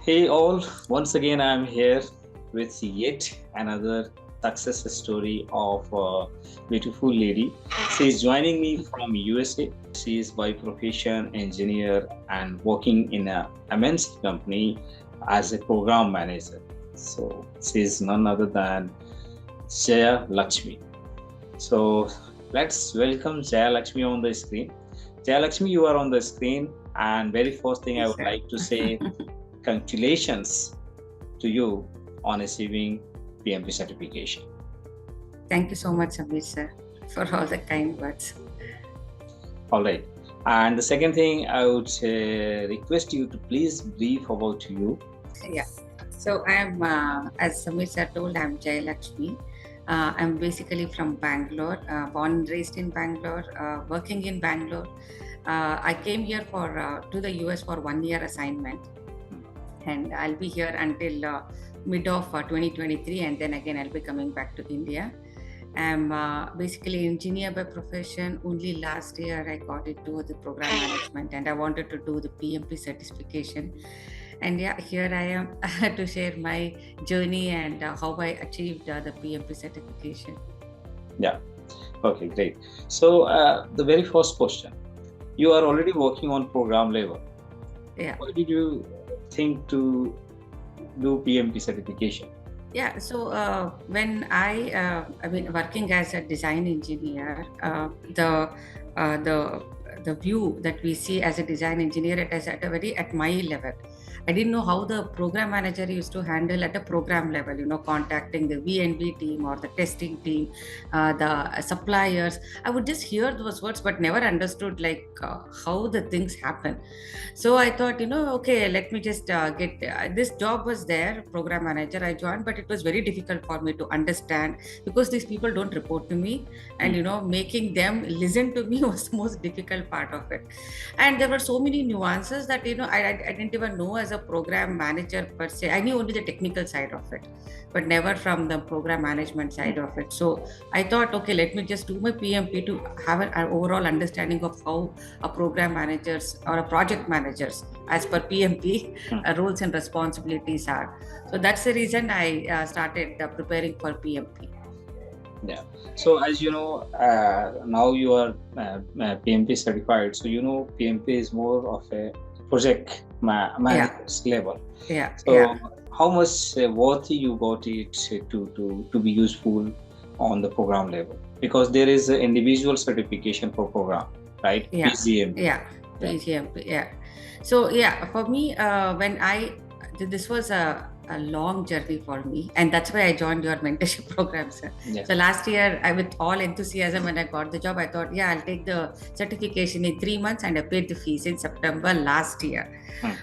Hey all, once again I'm here with yet another success story of a beautiful lady. She is joining me from USA. She is by profession engineer and working in a MNC company as a program manager. So she is none other than Jaya Lakshmi. So let's welcome Jaya Lakshmi on the screen. Jaya Lakshmi, you are on the screen, and very first thing I Yes, would sir. like to say congratulations to you on achieving PMP certification. Thank you so much, Samir sir, for all the kind words. All right. And the second thing, I would request you to please brief about you. Yeah. So I'm, as Samir sir told, I'm Jaya Lakshmi. I'm basically from Bangalore, born and raised in Bangalore, working in Bangalore. I came here for to the US for 1 year assignment, and I'll be here until mid of 2023, and then again I'll be coming back to India. I'm basically engineer by profession. Only last year I got into the program management, and I wanted to do the PMP certification. And yeah, here I am to share my journey and how I achieved the PMP certification. Yeah. Okay, great. So the very first question, you are already working on program level. Yeah. Why did you think to do PMP certification? Yeah, so when I mean, working as a design engineer, the view that we see as a design engineer, it is at my level. I didn't know how the program manager used to handle at a program level, contacting the V&V team or the testing team, the suppliers. I would just hear those words, but never understood how the things happen. So I thought, okay, let me just get this job was there, program manager. I joined, but it was very difficult for me to understand because these people don't report to me, and making them listen to me was the most difficult part of it. And there were so many nuances that I didn't even know as a program manager per se. I knew only the technical side of it, but never from the program management side of it. So I thought, okay, let me just do my PMP to have an overall understanding of how a program managers or a project managers as per PMP rules and responsibilities are. So that's the reason I started preparing for PMP. Yeah. So as you know, now you are PMP certified. So PMP is more of a project manager's level. Yeah. So Yeah. how much worthy you got it to be useful on the program level? Because there is an individual certification for program, right? Yeah. PGMP. Yeah. PGMP. Yeah. So yeah, for me, when this was a long journey for me, and that's why I joined your mentorship program, sir. Yeah. So last year, with all enthusiasm, when I got the job, I thought, yeah, I'll take the certification in 3 months, and I paid the fees in September last year.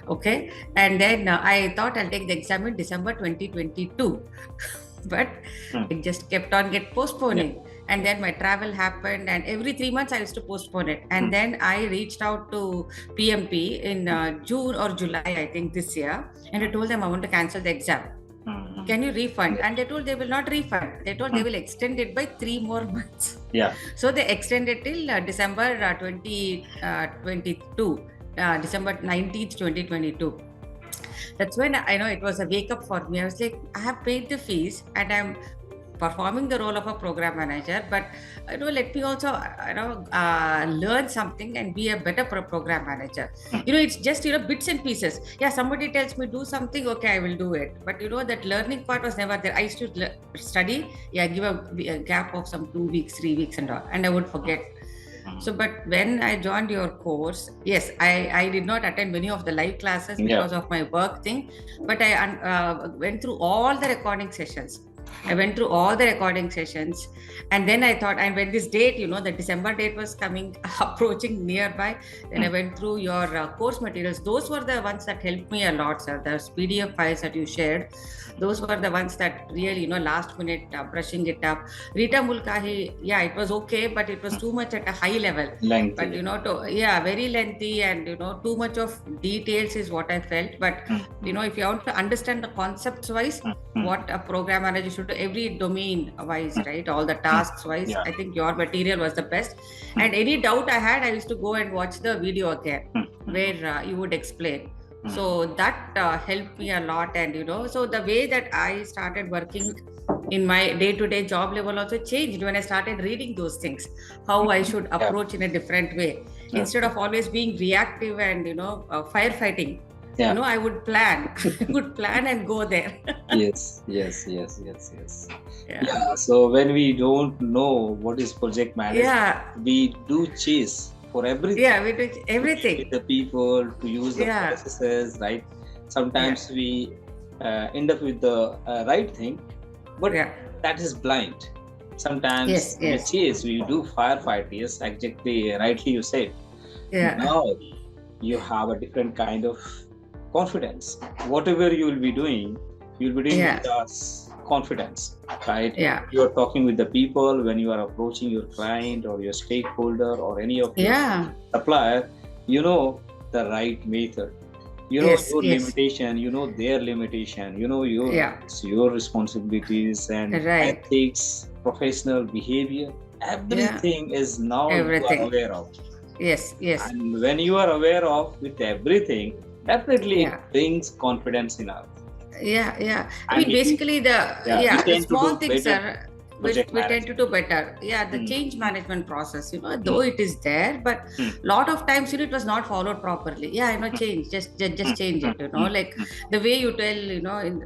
Okay, and then I thought I'll take the exam in December 2022. But it just kept on postponing. And then my travel happened, and every 3 months I used to postpone it. And then I reached out to PMP in June or July, I think, this year, and I told them I want to cancel the exam. Can you refund? And they told they will not refund. They told they will extend it by 3 more months. Yeah. So they extended till December 2022, December 19th, 2022. That's when I know it was a wake up for me. I was like, I have paid the fees and I'm performing the role of a program manager, but let me also learn something and be a better program manager. It's just bits and pieces. Yeah, somebody tells me do something, okay, I will do it, but that learning part was never there. I used to study, yeah, give a gap of some 2 weeks, 3 weeks and all, and I would forget. So, but when I joined your course, yes, I did not attend many of the live classes because of my work thing, but I went through all the recording sessions. And then I thought, and when this date, the December date was approaching nearby, then I went through your course materials. Those were the ones that helped me a lot, sir. Those PDF files that you shared, those were the ones that really, last minute brushing it up. Rita Mulkahi, yeah, it was okay, but it was too much at a high level. Lengthy. But, very lengthy, and, too much of details is what I felt. But, if you want to understand the concepts wise, what a program manager should do, every domain wise, right? All the tasks wise, I think your material was the best. And any doubt I had, I used to go and watch the video again, where you would explain. So that helped me a lot. And so the way that I started working in my day-to-day job level also changed when I started reading those things, how I should Yeah. approach in a different way. Yeah. Instead of always being reactive and firefighting, Yeah. I would plan. I would plan and go there. Yes. Yeah. So when we don't know what is project management, Yeah, we do chase for everything. yeah, we do To meet everything. with the people, to use the Yeah, processes, right? yeah, Sometimes we end up with the right thing, but yeah. that is blind. Sometimes Yes, we yes. chase, we do firefight. Yes, exactly, rightly you said. Yeah, Now you have a different kind of confidence. Whatever you will be doing, you'll be doing yeah, with confidence, right? yeah, You are talking with the people when you are approaching your client or your stakeholder or any of your yeah. supplier, you know the right method. You know Yes, your yes. limitation, you know their limitation, you know Yeah, your responsibilities and right. ethics, professional behavior. Yeah, Everything is now you are everything. aware of. Yes, yes. And when you are aware of with everything, definitely it Yeah. brings confidence in us. Yeah. I And mean, basically, we the tend to small do things better are project we tend to do management. better. Yeah, the Hmm, change management process, hmm, though it is there, but hmm, lot of times, it was not followed properly. Yeah, hmm, change, hmm, just change hmm, it. hmm, Like hmm, the way you tell,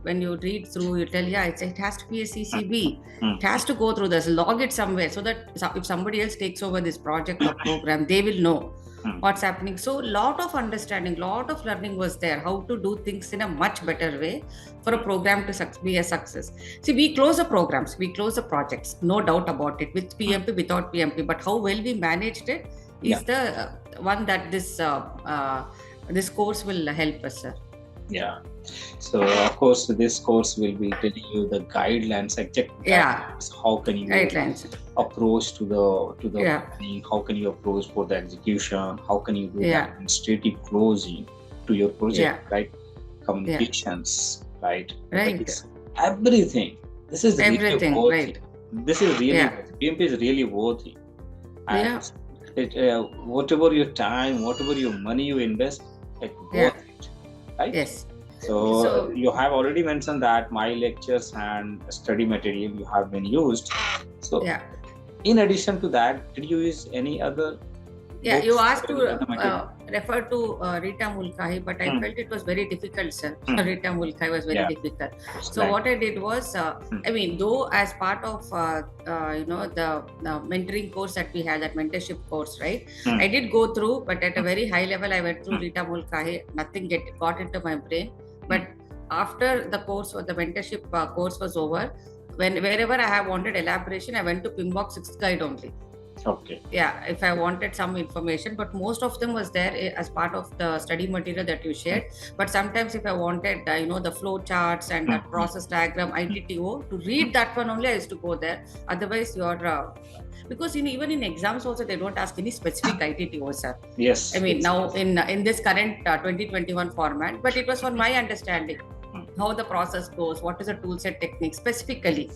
when you read through, you tell, yeah, it has to be a hmm, CCB. hmm, It has to go through this, log it somewhere, so that if somebody else takes over this project or program, they will know hmm. what's happening. So lot of understanding, lot of learning was there, how to do things in a much better way for a program to be a success. See, we close the programs, we close the projects, no doubt about it, with PMP, without PMP, but how well we managed it Yeah. is the one that this course will help us, sir. Yeah. So of course this course will be telling you the guidelines, exact Yeah, guidelines. How can you guidelines. approach to the Yeah, planning? How can you approach for the execution? How can you do the yeah, administrative closing to your project, yeah, right? yeah, Communications, right? right. Ethics, everything. This is really Everything, worth it. right. This is really Yeah, worth it. PMP is really worth it. And yeah, whatever your time, whatever your money you invest, it's yeah, worth it, right? yes. So So you have already mentioned that my lectures and study material you have been used. So yeah. in addition to that, did you use any other Yeah, you books asked or to any other material? refer to Rita Mulcahy, but I Hmm, felt it was very difficult, sir. hmm, Rita Mulcahy was very yeah, difficult. it's So like what I did was, hmm, I mean, though as part of the mentoring course that we had, that mentorship course, right? hmm, I did go through, but at a hmm, very high level, I went through hmm, Rita Mulcahy. Nothing got into my brain, hmm. but after the course or the mentorship course was over, wherever I have wanted elaboration, I went to Pinbox Sixth Guide only. Okay. Yeah, if I wanted some information, but most of them was there as part of the study material that you Hmm, shared. But sometimes if I wanted the flow charts and hmm, that process diagram, hmm, ITTO, to hmm. read that one only, I used to go there. Otherwise you're because even in exams also, they don't ask any specific ITTO, sir. I Yes, mean, yes, now yes. in this current 2021 format, but it was for my understanding Hmm, how the process goes, what is the tool set technique specifically,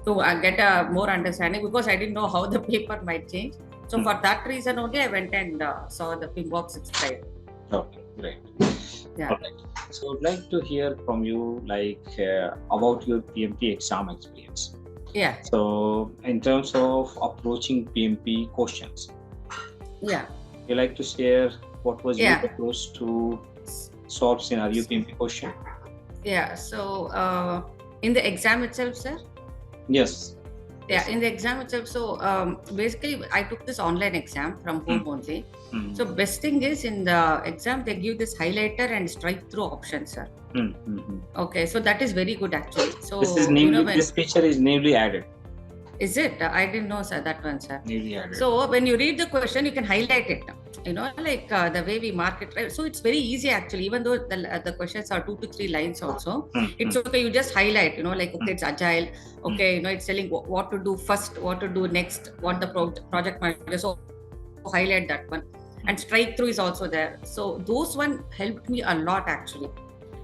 to get a more understanding, because I didn't know how the paper might change. So hmm. for that reason only, I went and saw the Pinbox subscribe. Okay, great. Yeah, All right. So I'd like to hear from you, like about your PMP exam experience. yeah, So in terms of approaching PMP questions, yeah, you like to share what was your yeah, approach to solve scenario PMP question? yeah. So in the exam itself, sir. Yes. Yeah, Yes. in the exam itself. So basically, I took this online exam from Hmm, home only. hmm, So best thing is, in the exam they give this highlighter and strike through options, sir. hmm, hmm, hmm. Okay, so that is very good actually. This is So newly, when this feature is newly added. is it? I didn't know, sir, that one, sir. Newly added. So when you read the question, you can highlight it. Like the way we mark it, right? So it's very easy actually. Even though the questions are 2 to 3 lines also, Hmm, it's hmm, okay. You just highlight. Like, hmm, okay, it's agile. hmm, Okay, it's telling what to do first, what to do next, what the project manager. So highlight that one, hmm. and strike through is also there. So those one helped me a lot actually,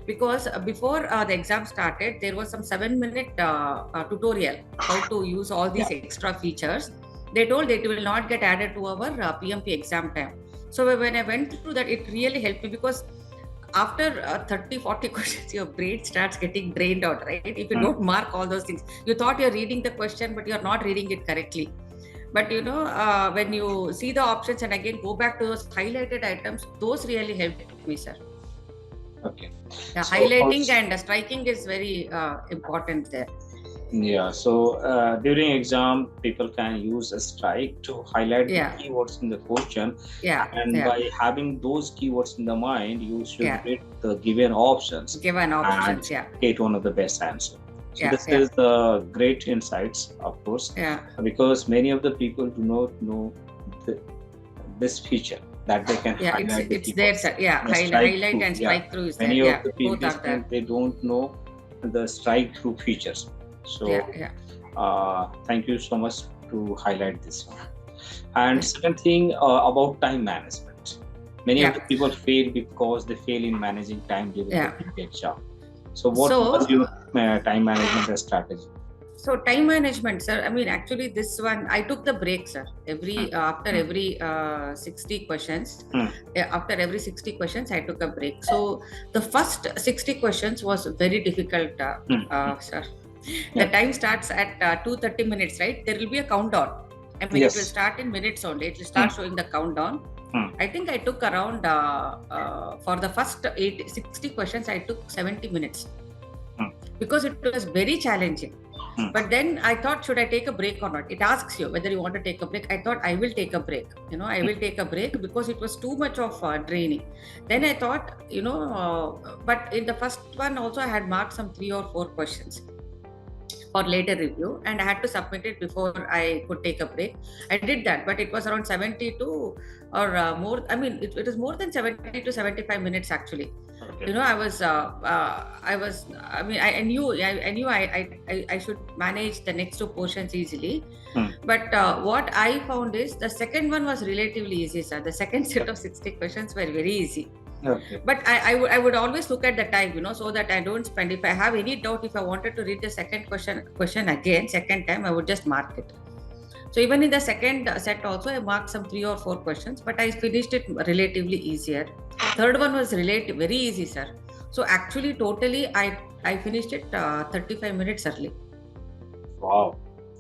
because before the exam started, there was some 7-minute tutorial how to use all Yeah. these extra features. They told it will not get added to our PMP exam time. So when I went through that, it really helped me, because after 30-40 questions, your brain starts getting drained out, right? If you don't mark all those things, you thought you're reading the question, but you're not reading it correctly. But when you see the options and again go back to those highlighted items, those really helped me, sir. Okay. Yeah, So highlighting also, and striking is very important there. yeah. So during exam, people can use a strike to highlight the Yeah, keywords in the question, yeah, and yeah, by having those keywords in the mind, you should yeah. read the given options Given and options, yeah, get one of the best answer. So yeah, this yeah, is the great insights, of course, yeah, because many of the people do not know the, this feature that they can yeah. It's highlight the it's there, keywords. sir. Yeah, The strike highlight through, and yeah. strike through is there. Many of Yeah, the both PMP are there. students, they don't know the strike through features. Yeah, So yeah, thank you so much to highlight this one. And yeah, second thing about time management. Many of yeah, the people fail because they fail in managing time during the yeah. PMP exam. So what was So, your time management strategy? so time management, sir. I mean, actually, this one I took the break, sir. Hmm, After hmm, every 60 questions, hmm, after every 60 questions, I took a break. So the first 60 questions was very difficult, hmm, hmm. sir. The Yeah. time starts at 2:30 minutes, right? There will be a countdown. I mean, it will Yes. start in minutes only. It will Hmm, start showing the countdown. hmm, I think I took around for the first 60 questions, I took 70 minutes hmm, because it was very challenging. hmm. But then I thought, should I take a break or not? It asks you whether you want to take a break. I thought I will take a break. I will take a break because it was too much of draining. Then I thought, but in the first one also I had marked some 3 or 4 questions for later review, and I had to submit it before I could take a break. I did that, but it was around 72 or more. I mean, it was more than 70 to 75 minutes actually. Okay. I knew I should manage the next 2 portions easily. Hmm. But what I found is the second one was relatively easy, sir. The second set of 60 questions were very easy. Okay. But I would always look at the time, so that I don't spend. If I have any doubt, if I wanted to read the second question again, second time, I would just mark it. So even in the second set also, I marked some 3 or 4 questions, but I finished it relatively easier. Third one was very easy, sir. So actually, totally, I finished it 35 minutes early. Wow.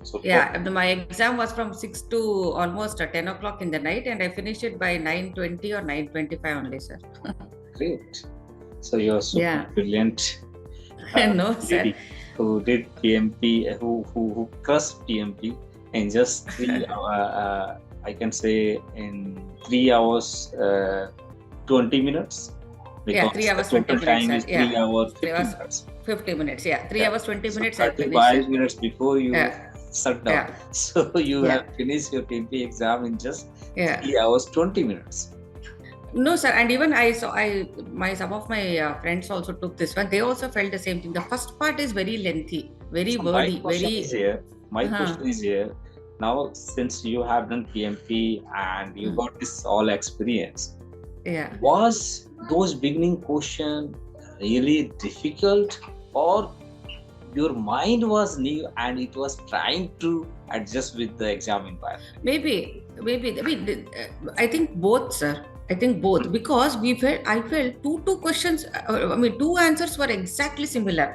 So Yeah, my exam was from 6 to almost 10 o'clock in the night, and I finished it by 9:20 or 9:25 only, sir. great. So you're super Yeah. brilliant No, sir. lady who did PMP, who crushed PMP in just I can say in 3 hours 20 minutes. Yeah, Because 3 hours, the 20 total minutes, time sir. is 3 Yeah. hours 3 50 hours, minutes. 50 minutes. Yeah, 3 Yeah. hours, 20 So minutes I finished, 35 sir. minutes before you Yeah, shut down. yeah, So you yeah, have finished your PMP exam in just yeah. 3 hours 20 minutes. No, sir. And even some of my friends also took this one. They also felt the same thing. The first part is very lengthy, very So my wordy, question is very. here. My Uh-huh. question is here. Now, since you have done PMP and you Mm, got this all experience, yeah. was those beginning question really difficult, or your mind was new and it was trying to adjust with the exam environment? Maybe. I mean, I think both, sir. I think both because I felt two questions. I mean, two answers were exactly similar,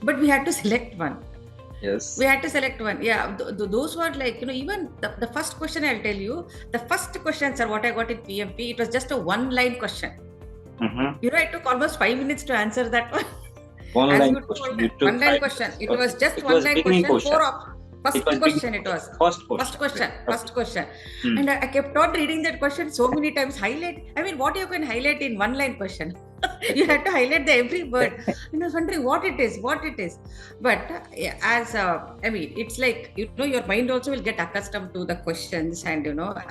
but we had to select one. Yes. We had to select one. Yeah, those were like, even the first question, I'll tell you, the first question, sir, what I got in PMP, it was just a one-line question. Mm-hmm. It took almost 5 minutes to answer that one. One As line you question. told, You took one line 5 question. minutes. It Okay. was just It one was line beginning question. question. First It was beginning question it was. first First question. question. Okay. First question. Hmm. And I kept on reading that question so many times. Highlight. I mean, what you can highlight in one line question? You had to highlight the every word. And I was wondering what it is. But I mean, it's like, your mind also will get accustomed to the questions, and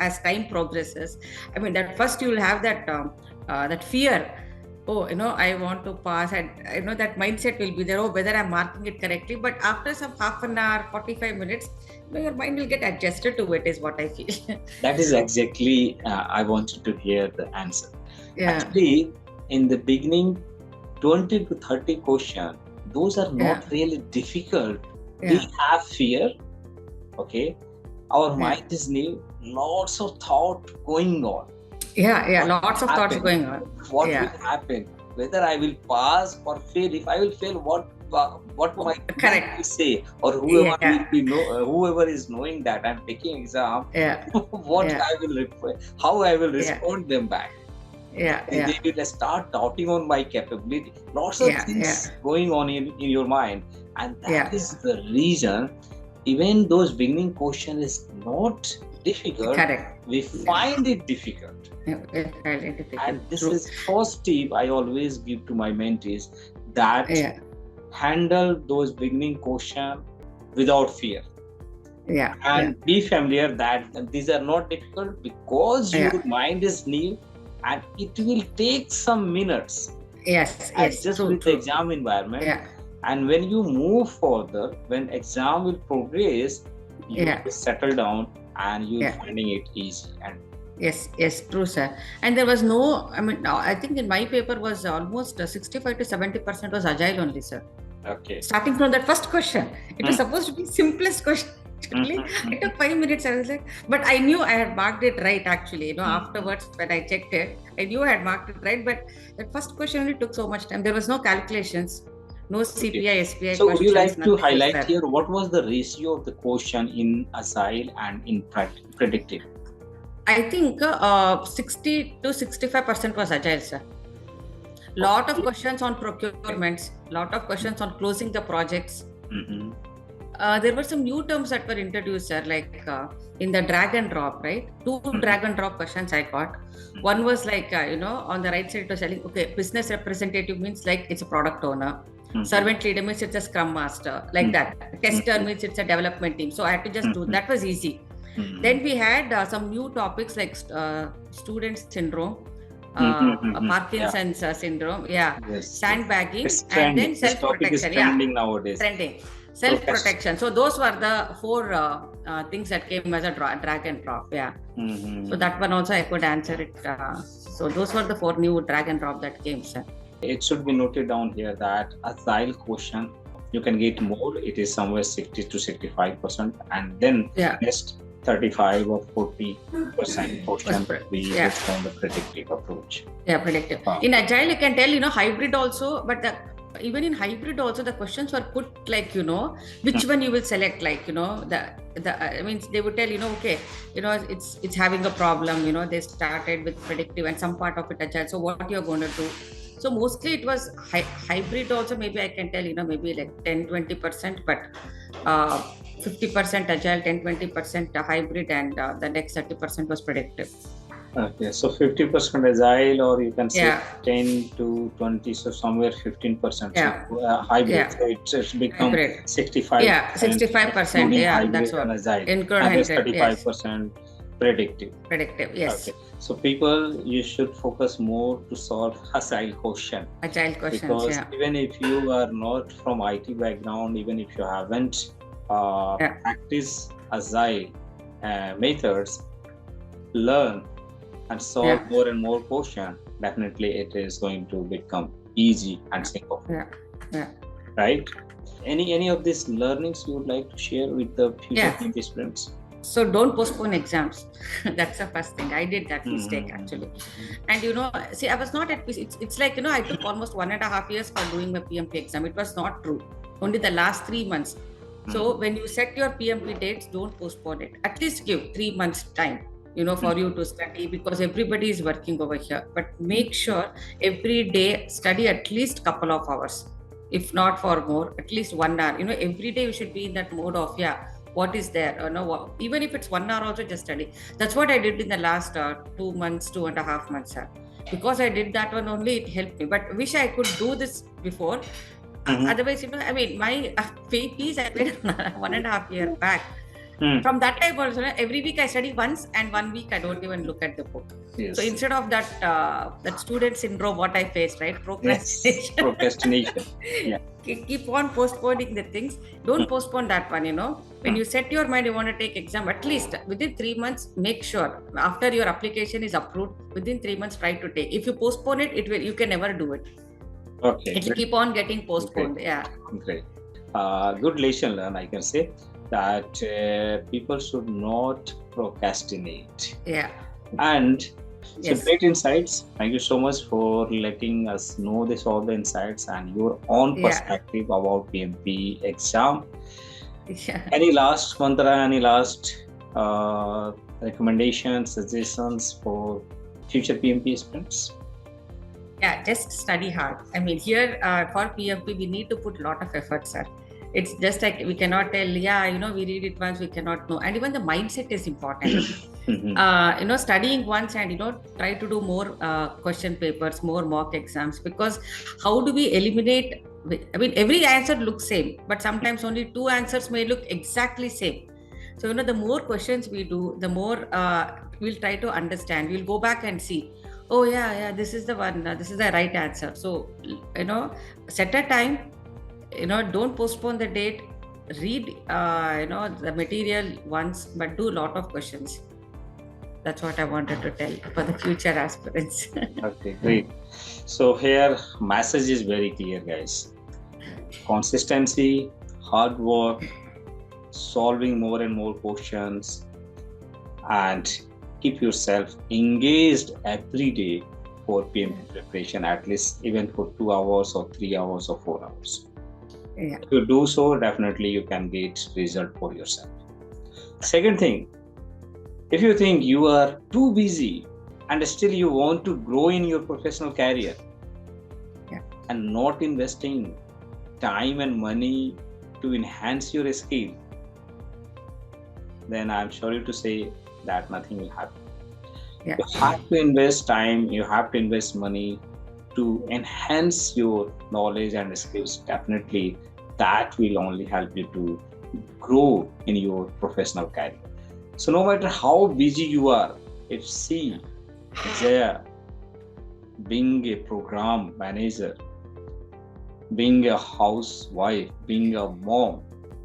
as time progresses, I mean, that first you will have that fear. Oh, I want to pass, and that mindset will be there. Oh, whether I'm marking it correctly. But after some half an hour, 45 minutes, your mind will get adjusted to it, is what I feel. That is exactly I wanted to hear the answer. Yeah, Actually, in the beginning, 20 to 30 question, those are yeah, not really difficult. We yeah, have fear, okay? Our yeah, mind is new, lots of thought going on. yeah. What Lots will of thoughts happen? going on. What Yeah, will happen? whether I will pass or fail. If I will fail, what my Correct. will say, or whoever Yeah. will be whoever is knowing that I'm taking exam, Yeah. what Yeah. I will how I will Yeah. respond them back. Yeah. They Yeah. will start doubting on my capability. Lots of Yeah. things going on in your mind, and that Yeah. is the reason. Even those beginning question is not difficult, Correct. we find it difficult. Yeah. Highly difficult. And this True. is first tip I always give to my mentees, that Yeah. handle those beginning question without fear, Yeah. and be familiar that these are not difficult because Yeah. your mind is new, and it will take some minutes Yes. Yes. adjust True. with the True. exam environment. Yeah. And when you move further, when exam will progress, you Yeah. will settle down and you Yeah. finding it easy. And Yes, yes, true, sir. And there was no, I mean, I think in my paper was almost 65 to 70% was agile only, sir. okay. Starting from that first question, it was supposed to be simplest question. Actually, it took 5 minutes. I was like, but I knew I had marked it right. Actually, afterwards when I checked it, I knew I had marked it right. But that first question only took so much time. There was no calculations, no CPI, SPI So would you questions, like to nothing was highlight there. here what was the ratio of the question in agile and in predictive? I think 60 to 65% was agile, sir. Lot of questions on procurements, lot of questions on closing the projects. There were some new terms that were introduced, sir, like in the drag and drop, right? Two drag and drop questions I got. One was like, on the right side it was telling, okay, business representative means like it's a product owner. Servant leader means it's a scrum master, like that. Tester means it's a development team. So I had to just do that. Was easy. Then we had some new topics like student syndrome, Parkinson's syndrome, sandbagging, and then self-protection. Trending nowadays. Trending. Self-protection. So those were the four things that came as a drag and drop. So that one also I could answer it. So those were the four new drag and drop that came, sir. It should be noted down here that agile question you can get more. It is somewhere 60 to 65%, and then next 35 or 40% portion will be based on the predictive approach. Yeah, predictive. In agile, you can tell, hybrid also, but even in hybrid also, the questions were put like, which one you will select, like, I mean, they would tell, okay, it's having a problem, they started with predictive and some part of it agile. So what you're going to do? So mostly it was hybrid also, maybe I can tell, maybe like 10-20%, but 50% agile, 10-20% hybrid, and the next 30% was predictive. Okay, so 50% agile, or you can say 10 to 20, so somewhere 15%. So, hybrid, so it's become hybrid. 65. Yeah, 65%. Yeah, that's what. Including 35% predictive. Predictive, yes. Okay. So people, you should focus more to solve agile question. Agile questions, because even if you are not from IT background, even if you haven't practice agile methods, learn and solve more and more questions, definitely it is going to become easy and simple. Right? Any of these learnings you would like to share with the future PMP students? So don't postpone exams. That's the first thing. I did that mistake actually. And see, I was not at peace. It's like, I took almost 1.5 years for doing my PMP exam. It was not true. Only the last 3 months. So when you set your PMP dates, don't postpone it. At least give 3 months time, for you to study, because everybody is working over here. But make sure every day study at least couple of hours. If not for more, at least 1 hour. Every day you should be in that mode of, what is there? Even if it's 1 hour also, just study. That's what I did in the last 2 months, 2.5 months. Because I did that one only, it helped me. But wish I could do this before. Otherwise, I mean, my PMPs I did 1.5 years back. From that time also, every week I study once, and 1 week I don't even look at the book. So instead of that student syndrome, what I faced, right? Procrastination. Procrastination. Keep on postponing the things. Don't postpone that one, When you set your mind, you want to take exam, at least within 3 months, make sure after your application is approved, within 3 months, try to take. If you postpone it, you can never do it. Okay. It will keep on getting postponed. Great. Good lesson learned, I can say, that people should not procrastinate. Yeah. And So Yes. great insights. Thank you so much for letting us know this all the insights and your own Yeah. perspective about PMP exam. Yeah. Any last mantra, any last recommendations, suggestions for future PMP aspirants? Yeah, just study hard. I mean, here for PMP, we need to put a lot of effort, sir. It's just like we cannot tell, yeah, we read it once, we cannot know. And even the mindset is important. Mhm. Studying once and, try to do more question papers, more mock exams, because how do we eliminate? I mean, every answer looks same, but sometimes only two answers may look exactly same. So, the more questions we do, the more we'll try to understand. We'll go back and see, oh, yeah, this is the one, this is the right answer. So, set a time, don't postpone the date, read, the material once, but do a lot of questions. That's what I wanted to tell for the future aspirants. Okay, great. So here, message is very clear, guys. Consistency, hard work, solving more and more questions, and keep yourself engaged every day for PMP preparation, at least even for 2 hours or 3 hours or 4 hours. Yeah. If you do so, definitely you can get result for yourself. Second thing, if you think you are too busy and still you want to grow in your professional career, Yeah. and not investing time and money to enhance your skill, then I'm sorry to say that nothing will happen. Yeah. You have to invest time, you have to invest money to enhance your knowledge and skills. Definitely, that will only help you to grow in your professional career. So no matter how busy you are, if see Jaya being a program manager, being a housewife, being a mom,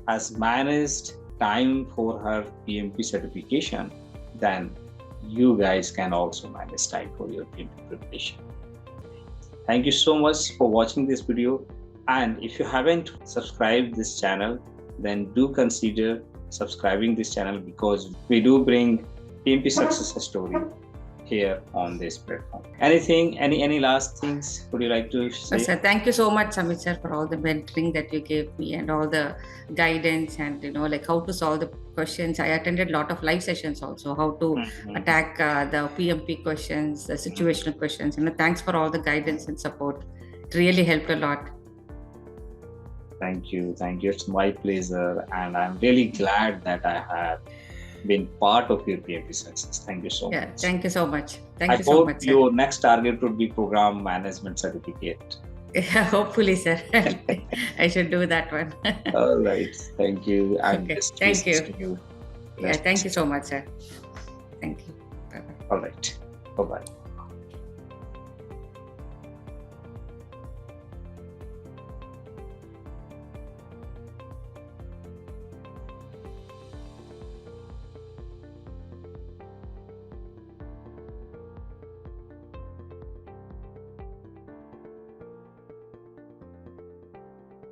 has managed time for her PMP certification, then you guys can also manage time for your PMP preparation. Thank you so much for watching this video. And if you haven't subscribed this channel, then do consider subscribing this channel, because we do bring PMP success story here on this platform. Any last things would you like to say? Sir, thank you so much, Samit sir, for all the mentoring that you gave me and all the guidance and like how to solve the questions. I attended a lot of live sessions also, how to attack the PMP questions, the situational questions. Thanks for all the guidance and support. It really helped a lot. Thank you. It's my pleasure, and I'm really glad that I have been part of your PMP success. Thank you so much. Thank you so much. Thank I you so hope much, sir. your next target would be program management certificate. Yeah, hopefully, sir. I should do that one. All right. Thank you. And Okay. best Thank wishes you. to you. Yeah, thank you so much, sir. Thank you. Bye-bye. All right. Bye-bye.